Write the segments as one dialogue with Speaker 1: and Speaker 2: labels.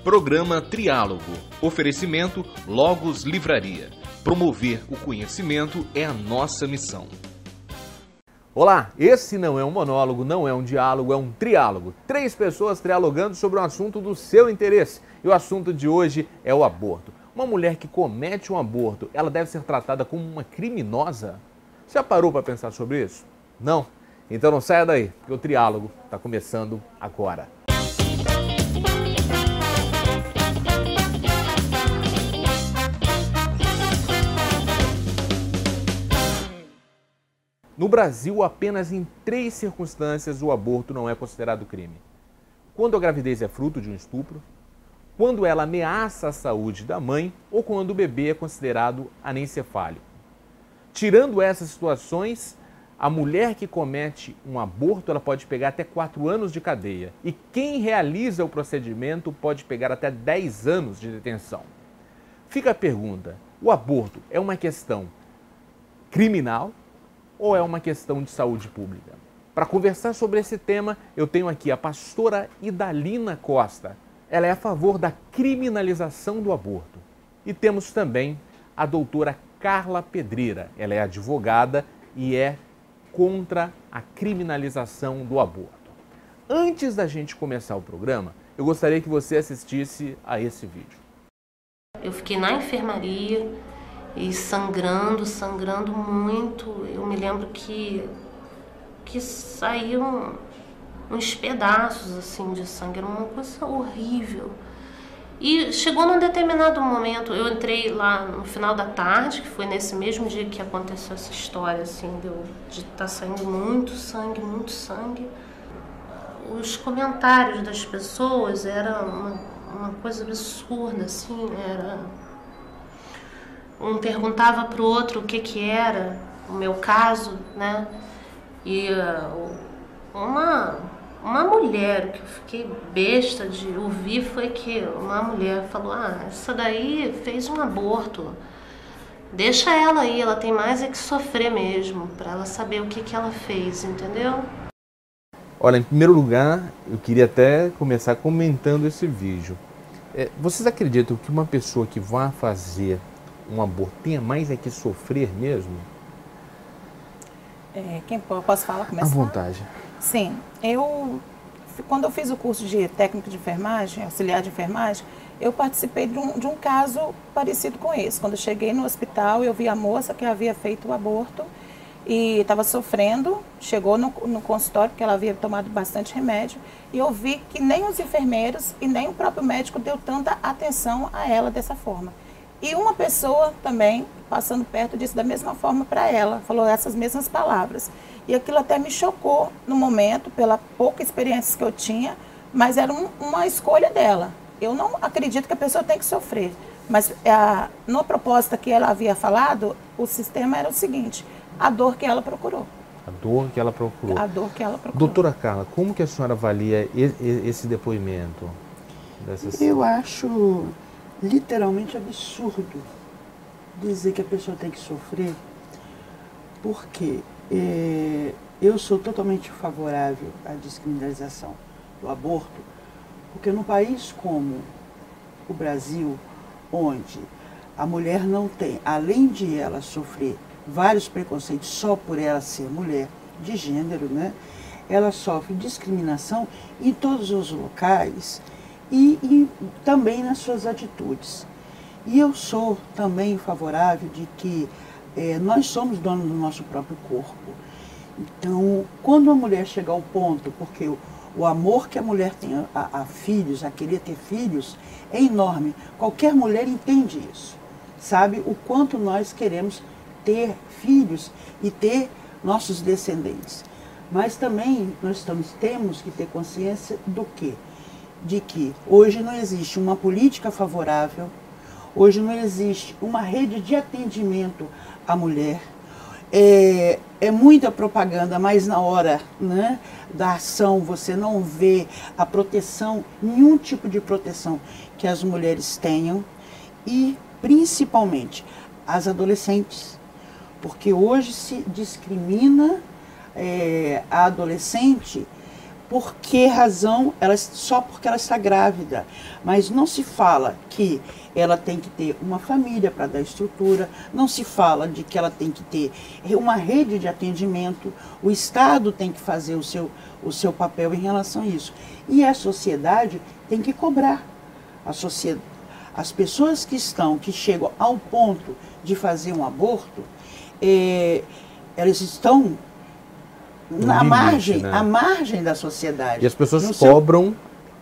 Speaker 1: Programa Triálogo. Oferecimento Logos Livraria. Promover o conhecimento é a nossa missão.
Speaker 2: Olá, esse não é um monólogo, não é um diálogo, é um triálogo. 3 pessoas trialogando sobre um assunto do seu interesse. E o assunto de hoje é o aborto. Uma mulher que comete um aborto, ela deve ser tratada como uma criminosa? Já parou para pensar sobre isso? Não? Então não saia daí, porque o triálogo está começando agora. No Brasil, apenas em 3 circunstâncias o aborto não é considerado crime. Quando a gravidez é fruto de um estupro, quando ela ameaça a saúde da mãe ou quando o bebê é considerado anencefálico. Tirando essas situações, a mulher que comete um aborto ela pode pegar até 4 anos de cadeia e quem realiza o procedimento pode pegar até 10 anos de detenção. Fica a pergunta, o aborto é uma questão criminal ou é uma questão de saúde pública? Para conversar sobre esse tema, eu tenho aqui a pastora Idalina Costa. Ela é a favor da criminalização do aborto. E temos também a doutora Carla Pedreira. Ela é advogada e é contra a criminalização do aborto. Antes da gente começar o programa, eu gostaria que você assistisse a esse vídeo.
Speaker 3: Eu fiquei na enfermaria e sangrando muito. Eu me lembro que saíam uns pedaços assim de sangue, era uma coisa horrível. E chegou num determinado momento, eu entrei lá no final da tarde, que foi nesse mesmo dia que aconteceu essa história, assim, de estar saindo muito sangue. Os comentários das pessoas eram uma coisa absurda, assim, um perguntava para o outro o que era o meu caso, né? E uma mulher, que eu fiquei besta de ouvir, foi que uma mulher falou: essa daí fez um aborto, deixa ela aí, ela tem mais é que sofrer mesmo, para ela saber o que ela fez, entendeu?
Speaker 2: Olha, em primeiro lugar, eu queria até começar comentando esse vídeo. Vocês acreditam que uma pessoa que vai fazer um aborto tenha mais é que sofrer mesmo?
Speaker 4: Posso falar? Começar?
Speaker 2: À vontade.
Speaker 4: Sim, quando eu fiz o curso de técnico de enfermagem, auxiliar de enfermagem, eu participei de um caso parecido com esse. Quando eu cheguei no hospital, eu vi a moça que havia feito o aborto e estava sofrendo, chegou no consultório, porque ela havia tomado bastante remédio, e eu vi que nem os enfermeiros e nem o próprio médico deu tanta atenção a ela dessa forma. E uma pessoa também, passando perto, disse da mesma forma para ela, falou essas mesmas palavras. E aquilo até me chocou no momento, pela pouca experiência que eu tinha, mas era uma escolha dela. Eu não acredito que a pessoa tem que sofrer, mas na proposta que ela havia falado, o sistema era o seguinte: a dor que ela procurou.
Speaker 2: A dor que ela procurou.
Speaker 4: A dor que ela procurou.
Speaker 2: Doutora Carla, como que a senhora avalia esse depoimento?
Speaker 5: Eu acho literalmente absurdo dizer que a pessoa tem que sofrer, porque eu sou totalmente favorável à descriminalização do aborto, porque num país como o Brasil, onde a mulher não tem, além de ela sofrer vários preconceitos só por ela ser mulher de gênero, né, ela sofre discriminação em todos os locais e também nas suas atitudes. E eu sou também favorável de que nós somos donos do nosso próprio corpo. Então, quando a mulher chega ao ponto, porque o amor que a mulher tem a filhos, a querer ter filhos, é enorme. Qualquer mulher entende isso, sabe o quanto nós queremos ter filhos e ter nossos descendentes. Mas também temos que ter consciência do quê? De que hoje não existe uma política favorável, hoje não existe uma rede de atendimento à mulher. É muita propaganda, mas na hora, né, da ação você não vê a proteção, nenhum tipo de proteção que as mulheres tenham, e principalmente as adolescentes, porque hoje se discrimina a adolescente por que razão, só porque ela está grávida. Mas não se fala que ela tem que ter uma família para dar estrutura, não se fala de que ela tem que ter uma rede de atendimento, o Estado tem que fazer o seu papel em relação a isso. E a sociedade tem que cobrar. As pessoas que chegam ao ponto de fazer um aborto, elas estão na margem, né? À margem da sociedade.
Speaker 2: E as pessoas cobram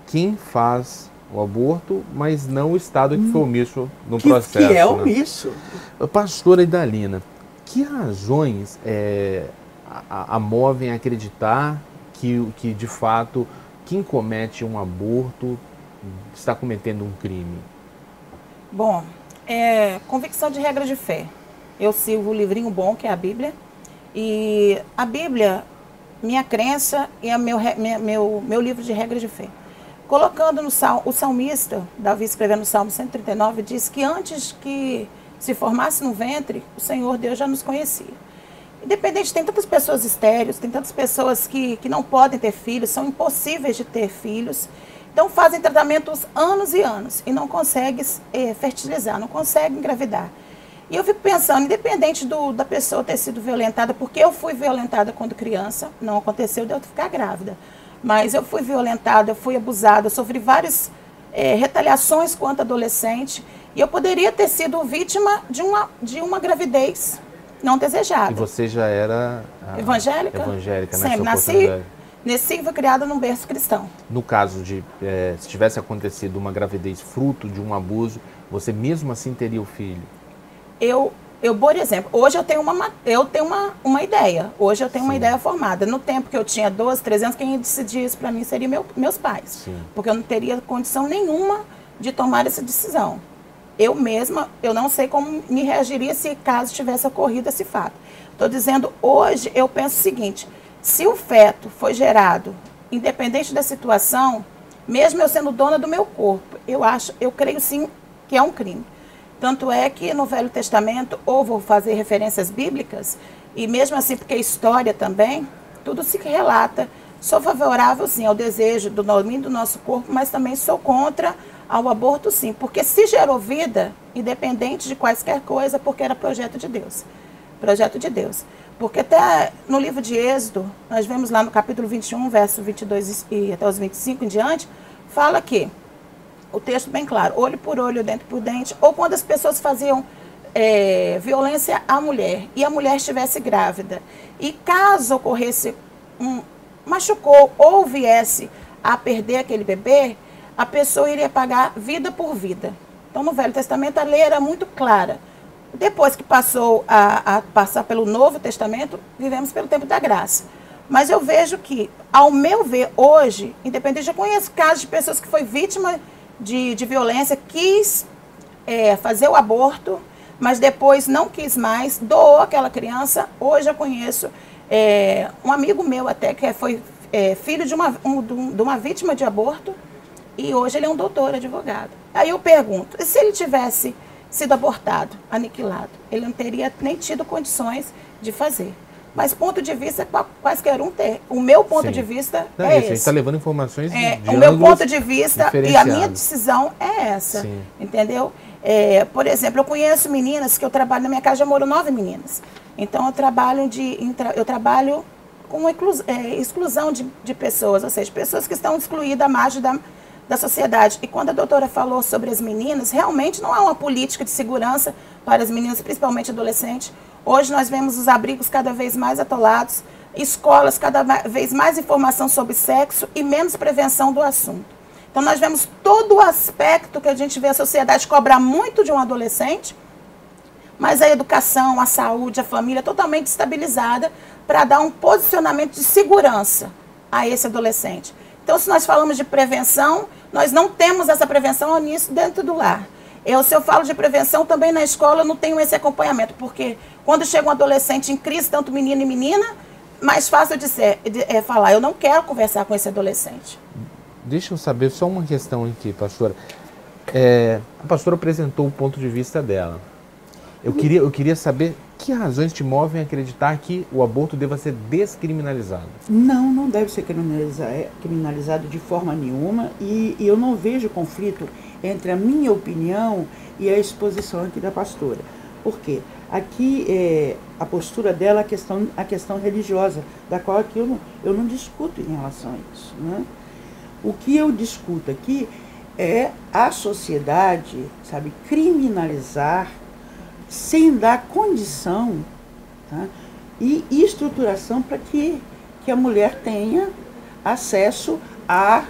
Speaker 2: quem faz o aborto, mas não o Estado que foi omisso no processo.
Speaker 5: Que é omisso.
Speaker 2: Né? Pastora Idalina, que razões a movem a acreditar que, de fato, quem comete um aborto está cometendo um crime?
Speaker 4: Bom, convicção de regra de fé. Eu sigo o livrinho bom, que é a Bíblia, e a Bíblia, minha crença, é meu livro de regra de fé. Colocando no o salmista, Davi escrevendo no Salmo 139, diz que antes que se formasse no ventre, o Senhor Deus já nos conhecia. Independente, tem tantas pessoas estéreis, tem tantas pessoas que não podem ter filhos, são impossíveis de ter filhos, então fazem tratamentos anos e anos e não conseguem fertilizar, não conseguem engravidar. E eu fico pensando, independente da pessoa ter sido violentada, porque eu fui violentada quando criança, não aconteceu de eu ficar grávida, mas eu fui violentada, eu fui abusada, eu sofri várias retaliações quanto adolescente, e eu poderia ter sido vítima de uma gravidez não desejada.
Speaker 2: E você já era
Speaker 4: evangélica?
Speaker 2: Evangélica, né?
Speaker 4: Sempre. Nasci e fui criada num berço cristão.
Speaker 2: No caso de, se tivesse acontecido uma gravidez fruto de um abuso, você mesmo assim teria o filho? Eu, por exemplo, hoje eu tenho uma ideia. Hoje eu tenho uma ideia formada. No tempo que eu tinha 12, 13 anos, quem ia decidir isso para mim seriam meus pais. Sim. Porque eu não teria condição nenhuma de tomar essa decisão. Eu mesma, eu não sei como me reagiria se caso tivesse ocorrido esse fato. Estou dizendo, hoje eu penso o seguinte, se o feto foi gerado, independente da situação, mesmo eu sendo dona do meu corpo, eu creio sim que é um crime. Tanto é que no Velho Testamento, ou vou fazer referências bíblicas, e mesmo assim, porque história também, tudo se relata. Sou favorável, sim, ao desejo do domínio do nosso corpo, mas também sou contra ao aborto, sim. Porque se gerou vida, independente de quaisquer coisa, porque era projeto de Deus. Projeto de Deus. Porque até no livro de Êxodo, nós vemos lá no capítulo 21, verso 22 e até os 25 em diante, fala que o texto bem claro, olho por olho, dente por dente, ou quando as pessoas faziam violência à mulher e a mulher estivesse grávida, e caso ocorresse machucou ou viesse a perder aquele bebê, a pessoa iria pagar vida por vida. Então no Velho Testamento a lei era muito clara. Depois que passou a passar pelo Novo Testamento, vivemos pelo tempo da graça. Mas eu vejo que, ao meu ver, hoje, independente, eu conheço casos de pessoas que foi vítima de violência, quis fazer o aborto, mas depois não quis mais, doou aquela criança. Hoje eu conheço um amigo meu até, que foi filho de uma vítima de aborto, e hoje ele é um doutor, advogado. Aí eu pergunto, e se ele tivesse sido abortado, aniquilado? Ele não teria nem tido condições de fazer. Mas ponto de vista, quaisquer um ter. O meu ponto de vista não,
Speaker 4: é
Speaker 2: esse. A gente está levando informações de
Speaker 4: o meu ponto de vista e a minha decisão é essa.
Speaker 2: Sim.
Speaker 4: Entendeu? Por exemplo, eu conheço meninas que eu trabalho, na minha casa já moram 9 meninas. Então eu trabalho com exclusão de pessoas, ou seja, pessoas que estão excluídas à margem da sociedade. E quando a doutora falou sobre as meninas, realmente não há uma política de segurança para as meninas, principalmente adolescentes. Hoje nós vemos os abrigos cada vez mais atolados, escolas cada vez mais informação sobre sexo e menos prevenção do assunto. Então nós vemos todo o aspecto que a gente vê a sociedade cobrar muito de um adolescente, mas a educação, a saúde, a família totalmente estabilizada para dar um posicionamento de segurança a esse adolescente. Então, se nós falamos de prevenção, nós não temos essa prevenção nisso dentro do lar. Se eu falo de prevenção, também na escola eu não tenho esse acompanhamento, porque quando chega um adolescente em crise, tanto menino e menina, mais fácil de falar, eu não quero conversar com esse adolescente.
Speaker 2: Deixa eu saber só uma questão aqui, pastora. A pastora apresentou o ponto de vista dela. Eu queria saber que razões te movem a acreditar que o aborto deva ser descriminalizado?
Speaker 5: Não deve ser criminalizado de forma nenhuma, e eu não vejo conflito entre a minha opinião e a exposição aqui da pastora. Por quê? Aqui a postura dela, a questão religiosa, da qual aqui eu não discuto em relação a isso, né? O que eu discuto aqui é a sociedade, sabe, criminalizar sem dar condição, tá, e estruturação para que a mulher tenha acesso a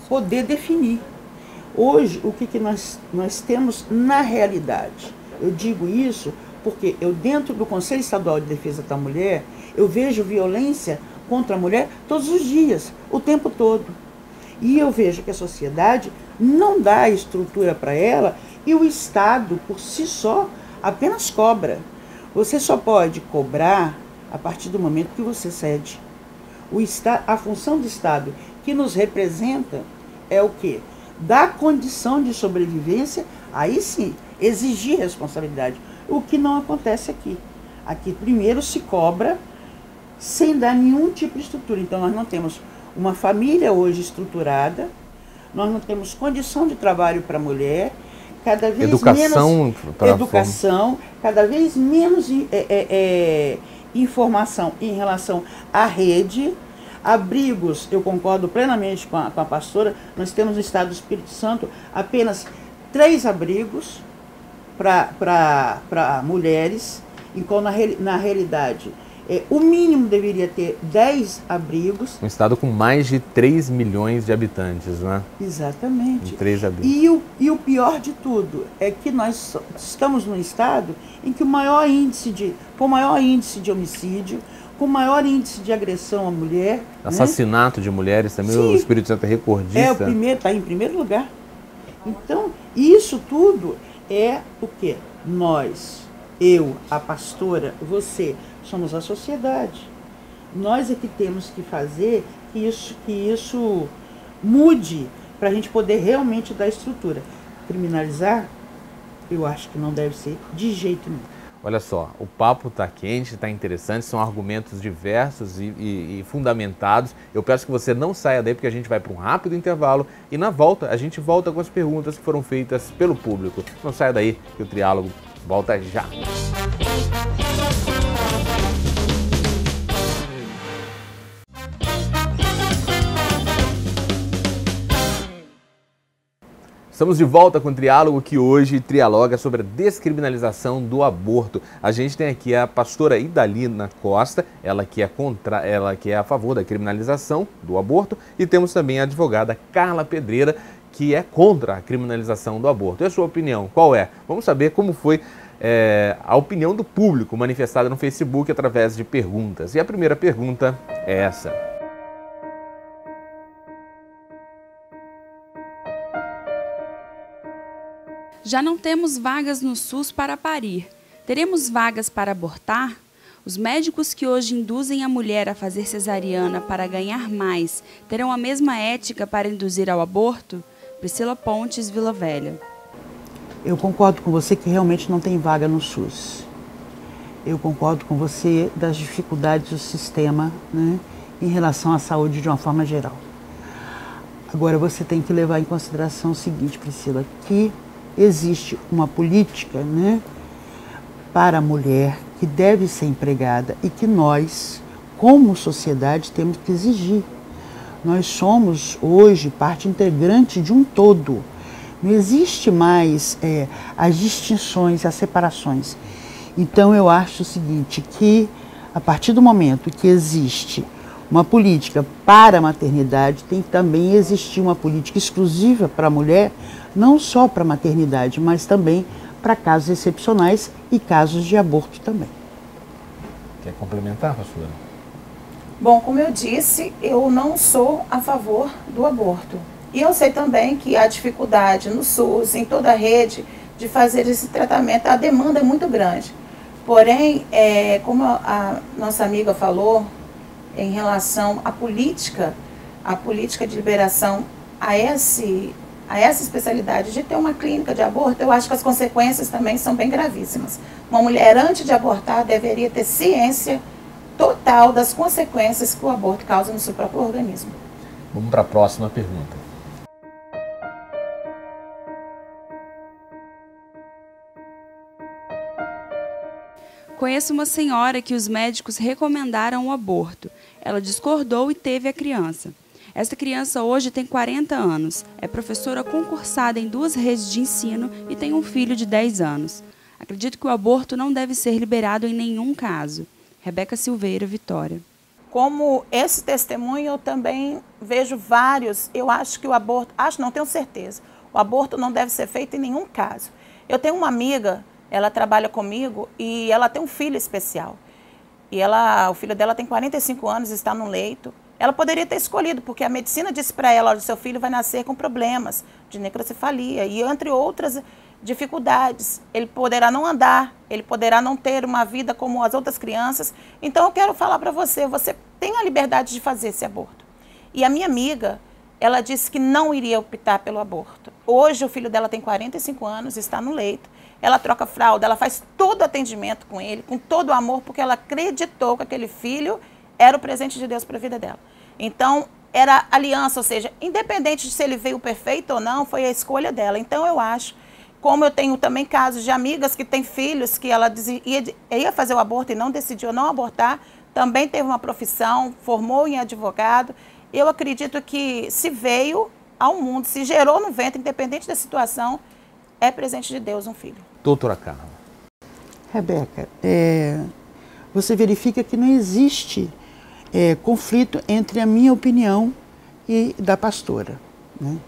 Speaker 5: poder definir. Hoje, o que nós temos na realidade? Eu digo isso porque eu, dentro do Conselho Estadual de Defesa da Mulher, eu vejo violência contra a mulher todos os dias, o tempo todo. E eu vejo que a sociedade não dá estrutura para ela, e o Estado, por si só, apenas cobra. Você só pode cobrar a partir do momento que você cede. A função do Estado que nos representa é o quê? Dar condição de sobrevivência, aí sim, exigir responsabilidade. O que não acontece aqui. Aqui primeiro se cobra sem dar nenhum tipo de estrutura. Então nós não temos uma família hoje estruturada, nós não temos condição de trabalho para a mulher, cada vez menos educação, cada vez menos informação em relação à rede, abrigos. Eu concordo plenamente com a pastora. Nós temos no estado do Espírito Santo apenas 3 abrigos para mulheres, enquanto na realidade o mínimo deveria ter 10 abrigos.
Speaker 2: Um estado com mais de 3 milhões de habitantes, né?
Speaker 5: Exatamente.
Speaker 2: 3 abrigos.
Speaker 5: E o pior de tudo é que nós estamos num estado em que com maior índice de homicídio, com maior índice de agressão à mulher.
Speaker 2: Assassinato, né, de mulheres também. Sim. O Espírito Santo é recordista.
Speaker 5: Está em primeiro lugar. Então, isso tudo é o quê? Nós, eu, a pastora, você, somos a sociedade. Nós é que temos que fazer que isso mude, para a gente poder realmente dar estrutura. Criminalizar, eu acho que não deve ser de jeito nenhum.
Speaker 2: Olha só, o papo está quente, está interessante, são argumentos diversos e fundamentados. Eu peço que você não saia daí, porque a gente vai para um rápido intervalo e na volta a gente volta com as perguntas que foram feitas pelo público. Não saia daí, que o Triálogo volta já. Estamos de volta com o Triálogo, que hoje trialoga sobre a descriminalização do aborto. A gente tem aqui a pastora Idalina Costa, ela que é a favor da criminalização do aborto, e temos também a advogada Carla Pedreira, que é contra a criminalização do aborto. E a sua opinião, qual é? Vamos saber como foi a opinião do público manifestada no Facebook através de perguntas. E a primeira pergunta é essa.
Speaker 6: Já não temos vagas no SUS para parir. Teremos vagas para abortar? Os médicos que hoje induzem a mulher a fazer cesariana para ganhar mais terão a mesma ética para induzir ao aborto? Priscila Pontes, Vila Velha.
Speaker 5: Eu concordo com você que realmente não tem vaga no SUS. Eu concordo com você das dificuldades do sistema, né, em relação à saúde de uma forma geral. Agora você tem que levar em consideração o seguinte, Priscila, que existe uma política, né, para a mulher que deve ser empregada e que nós, como sociedade, temos que exigir. Nós somos hoje parte integrante de um todo. Não existe mais as distinções, as separações. Então eu acho o seguinte, que a partir do momento que existe uma política para a maternidade, tem que também existir uma política exclusiva para a mulher, não só para a maternidade, mas também para casos excepcionais e casos de aborto também.
Speaker 2: Quer complementar, pastora?
Speaker 4: Bom, como eu disse, eu não sou a favor do aborto. E eu sei também que há dificuldade no SUS, em toda a rede, de fazer esse tratamento. A demanda é muito grande. Porém, como a nossa amiga falou, em relação à política de liberação a a essa especialidade de ter uma clínica de aborto, eu acho que as consequências também são bem gravíssimas. Uma mulher, antes de abortar, deveria ter ciência total das consequências que o aborto causa no seu próprio organismo.
Speaker 2: Vamos para a próxima pergunta.
Speaker 6: Conheço uma senhora que os médicos recomendaram o aborto. Ela discordou e teve a criança. Esta criança hoje tem 40 anos, é professora concursada em 2 redes de ensino e tem um filho de 10 anos. Acredito que o aborto não deve ser liberado em nenhum caso. Rebeca Silveira, Vitória.
Speaker 4: Como esse testemunho, eu também vejo vários. Eu acho que o aborto, não tenho certeza, o aborto não deve ser feito em nenhum caso. Eu tenho uma amiga, ela trabalha comigo e ela tem um filho especial. E o filho dela tem 45 anos, está no leito. Ela poderia ter escolhido, porque a medicina disse para ela, olha, seu filho vai nascer com problemas de necrocefalia e entre outras dificuldades. Ele poderá não andar, ele poderá não ter uma vida como as outras crianças. Então eu quero falar para você, você tem a liberdade de fazer esse aborto. E a minha amiga, ela disse que não iria optar pelo aborto. Hoje o filho dela tem 45 anos, está no leito. Ela troca fralda, ela faz todo o atendimento com ele, com todo o amor, porque ela acreditou que aquele filho era o presente de Deus para a vida dela. Então, era aliança, ou seja, independente de se ele veio perfeito ou não, foi a escolha dela. Então, eu acho, como eu tenho também casos de amigas que têm filhos, que ela ia fazer o aborto e não decidiu não abortar, também teve uma profissão, formou em advogado. Eu acredito que se veio ao mundo, se gerou no ventre, independente da situação, é presente de Deus um filho.
Speaker 2: Doutora Carla.
Speaker 5: Rebeca, você verifica que não existe conflito entre a minha opinião e da pastora, né?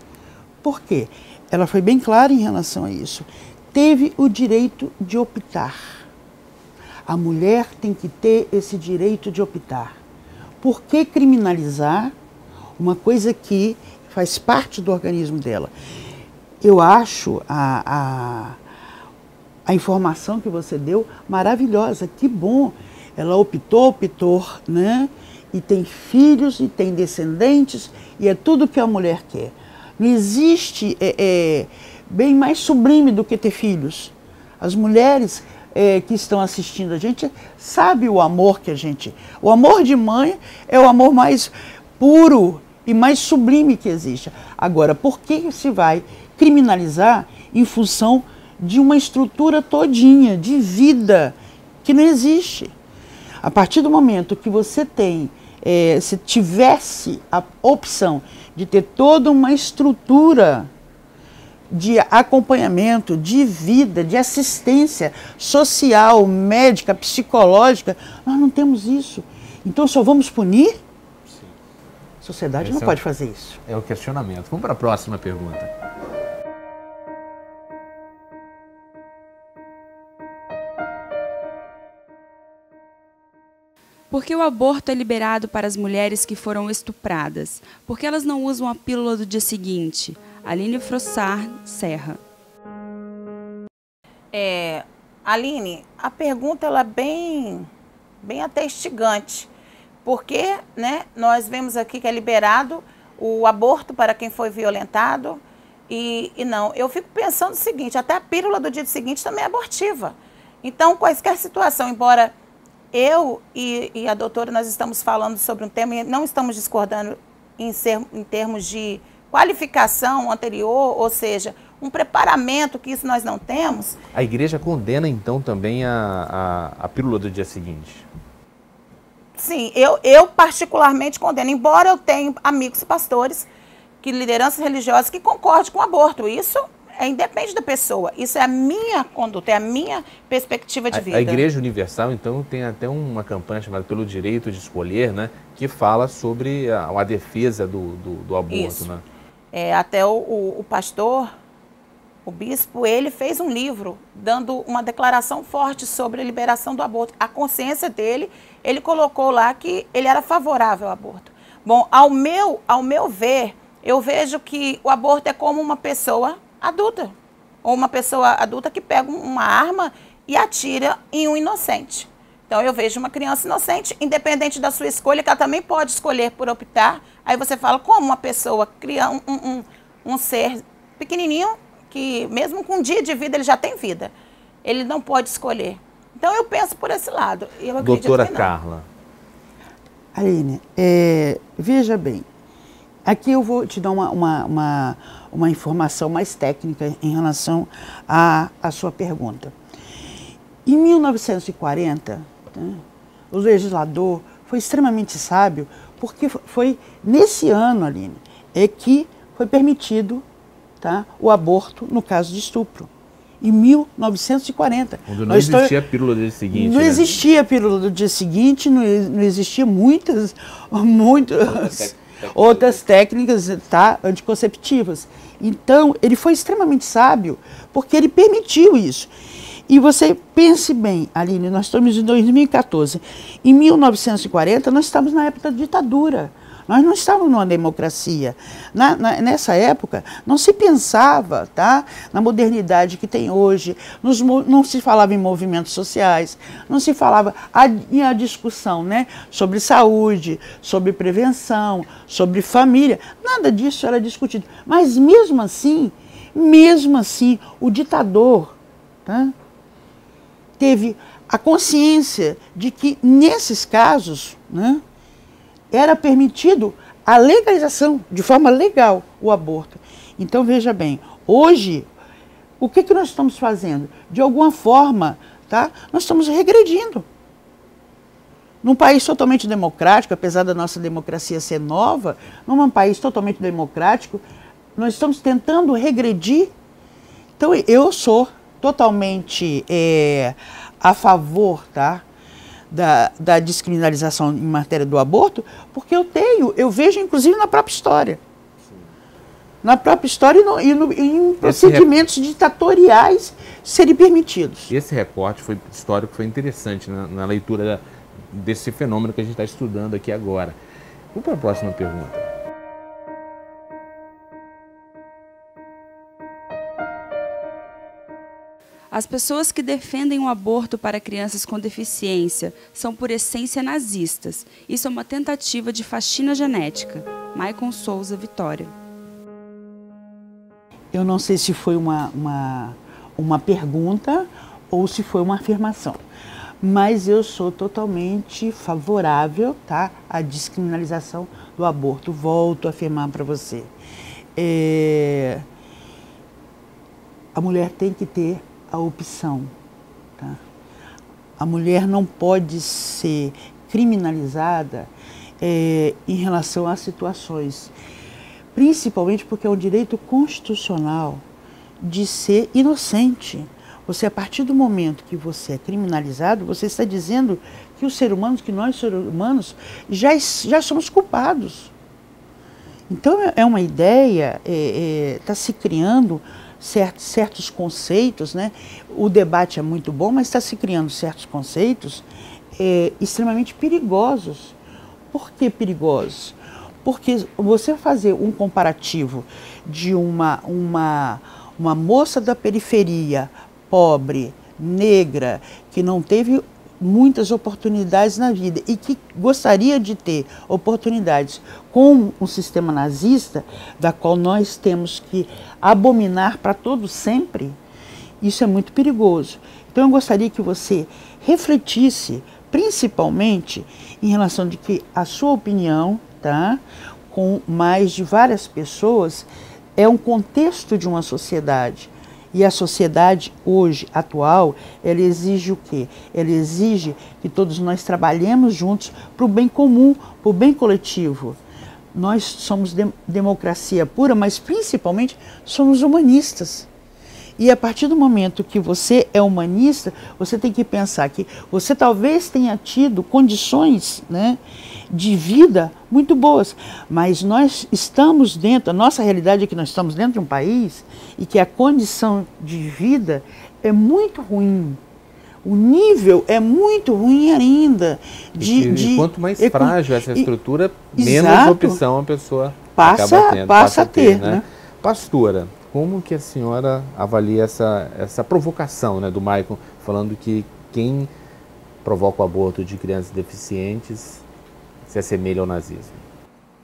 Speaker 5: Por quê? Ela foi bem clara em relação a isso. Teve o direito de optar. A mulher tem que ter esse direito de optar. Por que criminalizar uma coisa que faz parte do organismo dela? Eu acho a informação que você deu maravilhosa, que bom. Ela optou, né? E tem filhos, e tem descendentes, e é tudo que a mulher quer. Não existe bem mais sublime do que ter filhos. As mulheres que estão assistindo a gente sabem o amor que a gente... O amor de mãe é o amor mais puro e mais sublime que existe. Agora, por que se vai criminalizar em função de uma estrutura todinha, de vida, que não existe? A partir do momento que você tem, se tivesse a opção de ter toda uma estrutura de acompanhamento, de vida, de assistência social, médica, psicológica, nós não temos isso. Então só vamos punir?
Speaker 2: Sim.
Speaker 5: A sociedade não pode fazer isso.
Speaker 2: É o questionamento. Vamos para a próxima pergunta.
Speaker 6: Por que o aborto é liberado para as mulheres que foram estupradas? Por que elas não usam a pílula do dia seguinte? Aline Frossard, Serra.
Speaker 4: Aline, a pergunta ela é bem até instigante, porque, né, nós vemos aqui que é liberado o aborto para quem foi violentado e não. Eu fico pensando o seguinte, até a pílula do dia seguinte também é abortiva. Então, quaisquer situação, embora eu e a doutora, nós estamos falando sobre um tema e não estamos discordando em termos de qualificação anterior, ou seja, um preparamento que isso nós não temos.
Speaker 2: A igreja condena, então, também a pílula do dia seguinte?
Speaker 4: Sim, eu particularmente condeno, embora eu tenha amigos pastores, lideranças religiosas que concordem com o aborto. Isso independe da pessoa. Isso é a minha conduta, é a minha perspectiva de vida.
Speaker 2: A Igreja Universal, então, tem até uma campanha chamada Pelo Direito de Escolher, né, que fala sobre a defesa do aborto.
Speaker 4: Isso.
Speaker 2: Né?
Speaker 4: Até o pastor, o bispo, ele fez um livro dando uma declaração forte sobre a liberação do aborto. A consciência dele, ele colocou lá que ele era favorável ao aborto. Bom, ao meu ver, eu vejo que o aborto é como uma pessoa adulta, ou uma pessoa adulta que pega uma arma e atira em um inocente. Então eu vejo uma criança inocente, independente da sua escolha, que ela também pode escolher por optar. Aí você fala, como uma pessoa cria um ser pequenininho, que mesmo com um dia de vida, ele já tem vida. Ele não pode escolher. Então, eu penso por esse lado. Eu acredito
Speaker 2: Doutora
Speaker 4: que não.
Speaker 2: Carla.
Speaker 5: Aline, veja bem, aqui eu vou te dar uma informação mais técnica em relação à sua pergunta. Em 1940, né, o legislador foi extremamente sábio, porque foi nesse ano, Aline, que foi permitido, tá, o aborto no caso de estupro. Em 1940.
Speaker 2: Quando não existia a pílula do dia seguinte.
Speaker 5: Não existia a pílula do dia seguinte, não existia muitas outras técnicas, tá, anticonceptivas. Então, ele foi extremamente sábio, porque ele permitiu isso. E você pense bem, Aline, nós estamos em 2014. Em 1940, nós estamos na época da ditadura. Nós não estávamos numa democracia. Nessa época, não se pensava, tá, na modernidade que tem hoje, não se falava em movimentos sociais, não se falava a discussão, né, sobre saúde, sobre prevenção, sobre família, nada disso era discutido. Mas mesmo assim, o ditador, tá, teve a consciência de que nesses casos, né, era permitido a legalização, de forma legal, o aborto. Então, veja bem, hoje, o que nós estamos fazendo? De alguma forma, tá, nós estamos regredindo. Num país totalmente democrático, apesar da nossa democracia ser nova, num país totalmente democrático, nós estamos tentando regredir. Então, eu sou totalmente a favor, tá, da descriminalização em matéria do aborto, porque eu vejo inclusive na própria história. Sim. Na própria história e em procedimentos ditatoriais serem permitidos.
Speaker 2: Esse recorte histórico foi interessante na leitura desse fenômeno que a gente está estudando aqui agora. Vamos para a próxima pergunta.
Speaker 6: As pessoas que defendem o aborto para crianças com deficiência são, por essência, nazistas. Isso é uma tentativa de faxina genética. Maicon Souza, Vitória.
Speaker 5: Eu não sei se foi uma pergunta ou se foi uma afirmação, mas eu sou totalmente favorável, tá, à descriminalização do aborto. Volto a afirmar para você. A mulher tem que ter a opção, tá? A mulher não pode ser criminalizada em relação a situações, principalmente porque é um direito constitucional de ser inocente. Você, a partir do momento que você é criminalizado, você está dizendo que os seres humanos, que nós seres humanos, já somos culpados. Então é uma ideia, está se criando certos conceitos, né? O debate é muito bom, mas está se criando certos conceitos extremamente perigosos. Por que perigosos? Porque você fazer um comparativo de uma moça da periferia, pobre, negra, que não teve muitas oportunidades na vida e que gostaria de ter oportunidades com um sistema nazista, da qual nós temos que abominar para todo sempre, isso é muito perigoso. Então eu gostaria que você refletisse, principalmente em relação de que a sua opinião, tá, com mais de várias pessoas, é um contexto de uma sociedade. E a sociedade hoje, atual, ela exige o quê? Ela exige que todos nós trabalhemos juntos para o bem comum, para o bem coletivo. Nós somos democracia pura, mas principalmente somos humanistas. E a partir do momento que você é humanista, você tem que pensar que você talvez tenha tido condições, né, de vida muito boas, mas nós estamos dentro, a nossa realidade é que nós estamos dentro de um país e que a condição de vida é muito ruim. O nível é muito ruim ainda.
Speaker 2: E quanto mais frágil essa estrutura, menos
Speaker 5: exato,
Speaker 2: opção a pessoa
Speaker 5: passa a ter, né?
Speaker 2: Pastora, como que a senhora avalia essa provocação, né, do Maicon, falando que quem provoca o aborto de crianças deficientes se assemelha ao nazismo?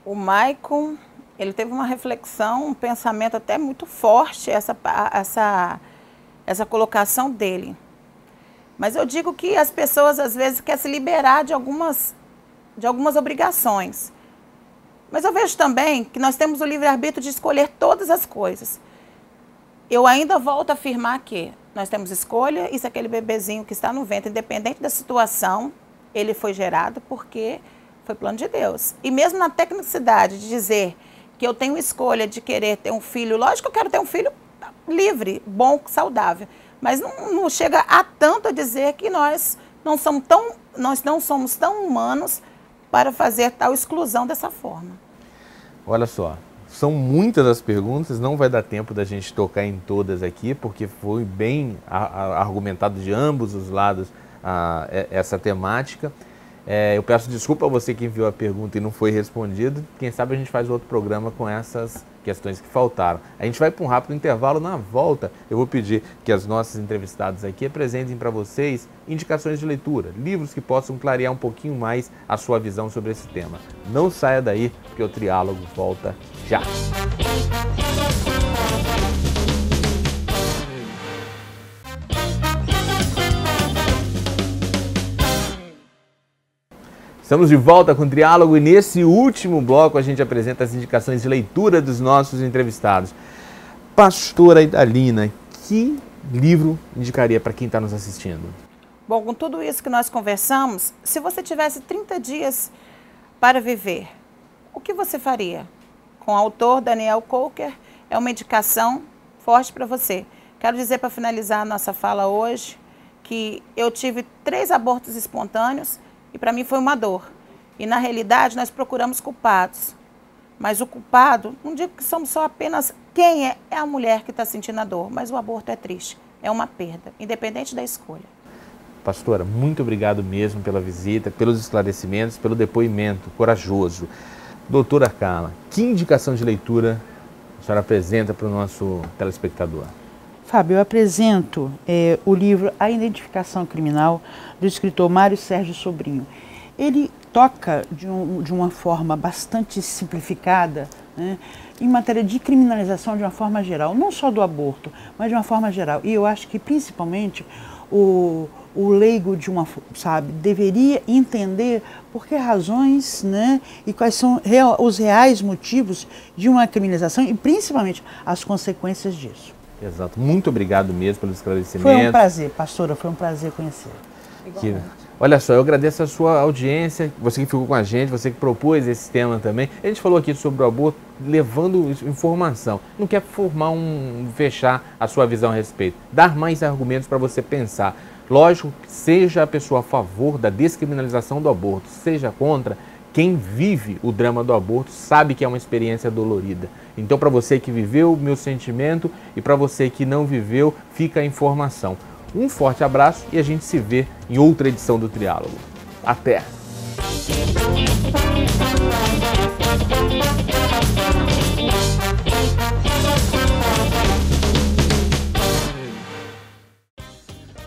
Speaker 4: O Maicon ele teve uma reflexão, um pensamento até muito forte, essa colocação dele. Mas eu digo que as pessoas às vezes querem se liberar de algumas obrigações. Mas eu vejo também que nós temos o livre-arbítrio de escolher todas as coisas. Eu ainda volto a afirmar que nós temos escolha, e se aquele bebezinho que está no ventre, independente da situação, ele foi gerado porque foi plano de Deus. E mesmo na tecnicidade de dizer que eu tenho escolha de querer ter um filho, lógico que eu quero ter um filho livre, bom, saudável, mas não chega a tanto a dizer que nós não somos tão humanos para fazer tal exclusão dessa forma.
Speaker 2: Olha só, são muitas as perguntas, não vai dar tempo da gente tocar em todas aqui, porque foi bem argumentado de ambos os lados essa temática. Eu peço desculpa a você que enviou a pergunta e não foi respondido. Quem sabe a gente faz outro programa com essas questões que faltaram. A gente vai para um rápido intervalo. Na volta, eu vou pedir que as nossas entrevistadas aqui apresentem para vocês indicações de leitura, livros que possam clarear um pouquinho mais a sua visão sobre esse tema. Não saia daí, porque o Triálogo volta já. Estamos de volta com o Triálogo e nesse último bloco a gente apresenta as indicações de leitura dos nossos entrevistados. Pastora Idalina, que livro indicaria para quem está nos assistindo?
Speaker 4: Bom, com tudo isso que nós conversamos, se você tivesse 30 dias para viver, o que você faria? Com o autor Daniel Coker, é uma indicação forte para você. Quero dizer, para finalizar a nossa fala hoje, que eu tive 3 abortos espontâneos, e para mim foi uma dor. E na realidade nós procuramos culpados. Mas o culpado, não digo que somos só apenas quem é a mulher que está sentindo a dor, mas o aborto é triste, é uma perda, independente da escolha.
Speaker 2: Pastora, muito obrigado mesmo pela visita, pelos esclarecimentos, pelo depoimento corajoso. Doutora Carla, que indicação de leitura a senhora apresenta para o nosso telespectador?
Speaker 5: Fábio, eu apresento o livro A Identificação Criminal, do escritor Mário Sérgio Sobrinho. Ele toca de uma forma bastante simplificada, né, em matéria de criminalização de uma forma geral, não só do aborto, mas de uma forma geral. E eu acho que principalmente o leigo deveria entender por que razões, né, e quais são os reais motivos de uma criminalização e principalmente as consequências disso.
Speaker 2: Exato. Muito obrigado mesmo pelo esclarecimento.
Speaker 5: Foi um prazer, pastora, foi um prazer conhecer.
Speaker 2: Olha só, eu agradeço a sua audiência, você que ficou com a gente, você que propôs esse tema também. A gente falou aqui sobre o aborto, levando informação. Não quer fechar a sua visão a respeito. Dar mais argumentos para você pensar. Lógico, seja a pessoa a favor da descriminalização do aborto, seja contra, quem vive o drama do aborto sabe que é uma experiência dolorida. Então, para você que viveu, meu sentimento, e para você que não viveu, fica a informação. Um forte abraço e a gente se vê em outra edição do Triálogo. Até!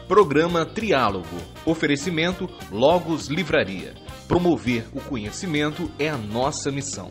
Speaker 1: Programa Triálogo. Oferecimento Logos Livraria. Promover o conhecimento é a nossa missão.